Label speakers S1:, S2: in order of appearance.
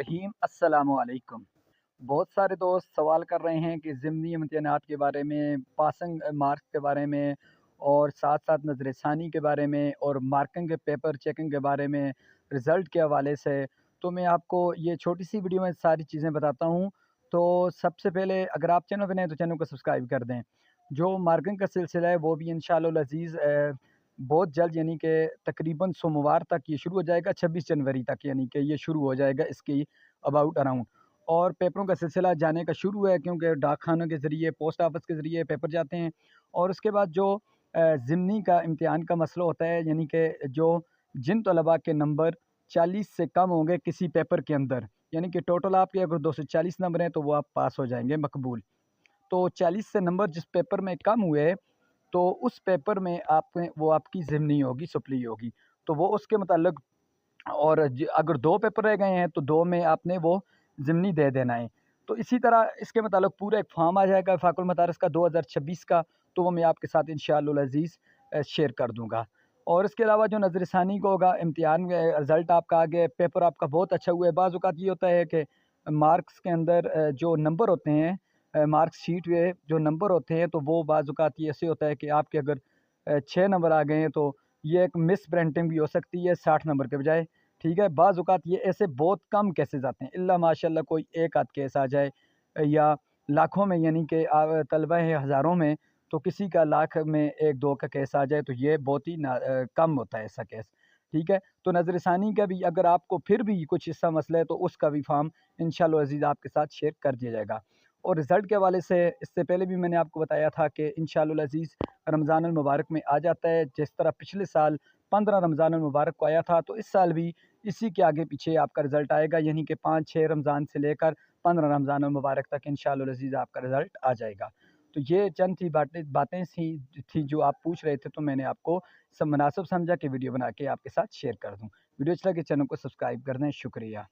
S1: रहीम अस्सलामु अलैकुम। बहुत सारे दोस्त सवाल कर रहे हैं कि ज़िमनी इम्तिहानात के बारे में, पासिंग मार्क्स के बारे में और साथ-साथ नज़र-ए-फ़ानी के बारे में और मार्किंग के पेपर चेकिंग के बारे में, रिज़ल्ट के हवाले से। तो मैं आपको ये छोटी-सी वीडियो में सारी चीज़ें बताता हूँ। तो सबसे पहले अगर आप चैनल पे नए हैं तो चैनल को सब्सक्राइब कर दें। जो मार्किंग का सिलसिला है वो भी इंशाअल्लाह अज़ीज़ बहुत जल्द यानी कि तकरीबन सोमवार तक ये शुरू हो जाएगा, 26 जनवरी तक यानी कि ये शुरू हो जाएगा इसकी अबाउट अराउंड। और पेपरों का सिलसिला जाने का शुरू है क्योंकि डाकखानों के ज़रिए, पोस्ट ऑफिस के ज़रिए पेपर जाते हैं। और उसके बाद जो ज़िमनी का इम्तिहान का मसला होता है, यानी कि जो जिन तलबा के नंबर 40 से कम होंगे किसी पेपर के अंदर, यानी कि टोटल आपके अगर 240 नंबर हैं तो वो आप पास हो जाएंगे मकबूल। तो 40 से नंबर जिस पेपर में कम हुए तो उस पेपर में आपने वो आपकी ज़िमनी होगी, सप्ली होगी। तो वो उसके मुताल्लिक। और अगर 2 पेपर रह गए हैं तो 2 में आपने वो ज़िमनी दे देना है। तो इसी तरह इसके मुताल्लिक पूरा एक फॉर्म आ जाएगा फ़ाकुल मदारिस का 2026 का, तो वो मैं आपके साथ इंशाअल्लाह अज़ीज़ शेयर कर दूँगा। और इसके अलावा जो नज़र-ए-फ़ानी का होगा, इम्तिहान में रिज़ल्ट आपका आ गया है, पेपर आपका बहुत अच्छा हुआ है। बाज़ औक़ात ये होता है कि मार्क्स के अंदर जो नंबर होते हैं, मार्क्स शीट में जो नंबर होते हैं, तो वो बाज़ औक़ात ये ऐसे होता है कि आपके अगर 6 नंबर आ गए हैं तो ये एक मिस प्रिंटिंग भी हो सकती है 60 नंबर के बजाय। ठीक है, बाज़ औक़ात ये ऐसे बहुत कम केसेज़ आते हैं, इल्ला माशाअल्लाह कोई एक आध केस आ जाए या लाखों में, यानी कि तलबा हैं हज़ारों में, तो किसी का लाख में 1-2 का केस आ जाए तो ये बहुत ही कम होता है ऐसा केस। ठीक है, तो नज़र-ए-फ़ानी का भी अगर आपको फिर भी कुछ ऐसा मसला है तो उसका भी फॉर्म इंशाअल्लाह अज़ीज़ आपके साथ शेयर कर दिया जाएगा। और रिज़ल्ट के हवाले से इससे पहले भी मैंने आपको बताया था कि इंशाअल्लाह अज़ीज़ रमज़ान अल मुबारक में आ जाता है। जिस तरह पिछले साल 15 रमज़ान अल मुबारक को आया था, तो इस साल भी इसी के आगे पीछे आपका रिज़ल्ट आएगा, यानी कि 5-6 रमज़ान से लेकर 15 रमज़ान अल मुबारक तक इंशाअल्लाह अज़ीज़ आपका रिज़ल्ट आ जाएगा। तो ये चंद थी बातें थी जो आप पूछ रहे थे, तो मैंने आपको सब मुनासिब समझा कि वीडियो बना के आपके साथ शेयर कर दूँ। वीडियो अच्छा लगे चैनल को सब्सक्राइब कर दें। शुक्रिया।